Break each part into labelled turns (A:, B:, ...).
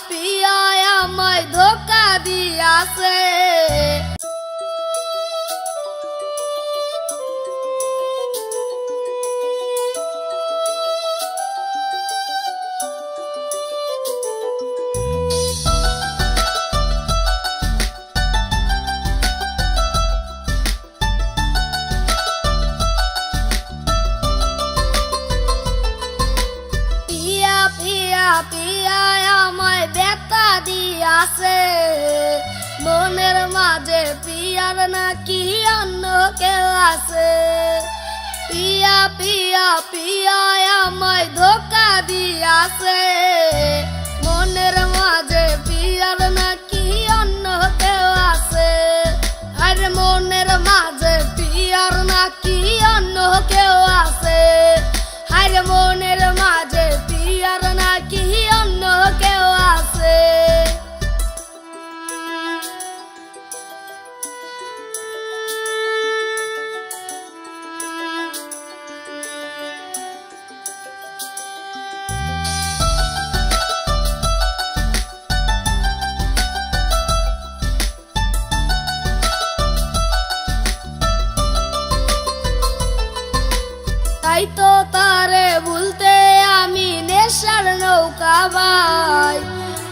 A: পিয়া আমায় ধোকা দিয়াছে। পিয়া আমায় ব্যথা দিয়াছে, মনের মাঝে পিয়ার নাকি অন্য কেউ আছে। পিয়া পিয়া পিয়া আমায় ধোকা দিয়াছে, মনের মাঝে পিয়ার নাকি অন্য কেউ আছে। আরে মনের মাঝে পিয়ার নাকি অন্য কেউ আছে। আরে মনের মাঝে পিয়ার নাকি অন্য কেউ আছে। তাই তো তারে ভুলতে আমি নেশার নৌকা বাই,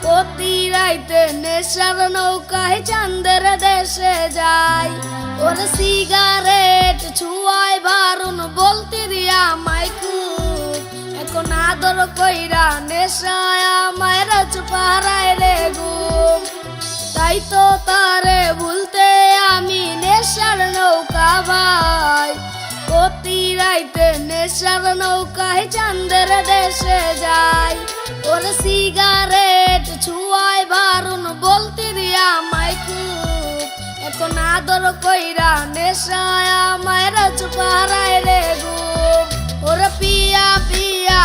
A: প্রতি রাইতে নেশার নৌকায় চাঁদের দেশে যাই। ওর সিগারেট ছুয়ায় বারুন বলতে দিয়া আমায় খুব, এখন আদর কইরা নেশায় আমায় রাজ পাড়ায় রে ঘুম। তাই তো তারে ভুলতে আমি নেশার নৌকা বাই, প্রতি রাইতে নেশার নৌকায় চাঁদের দেশে যাই। ওর সিগারেট ছুয়ায় বারুন বলতে দিয়া আমায় খুব, এখন আদর কইরা নেশায় আমায় রাজ পাড়ায় রে ঘুম। ওর পিয়া পিয়া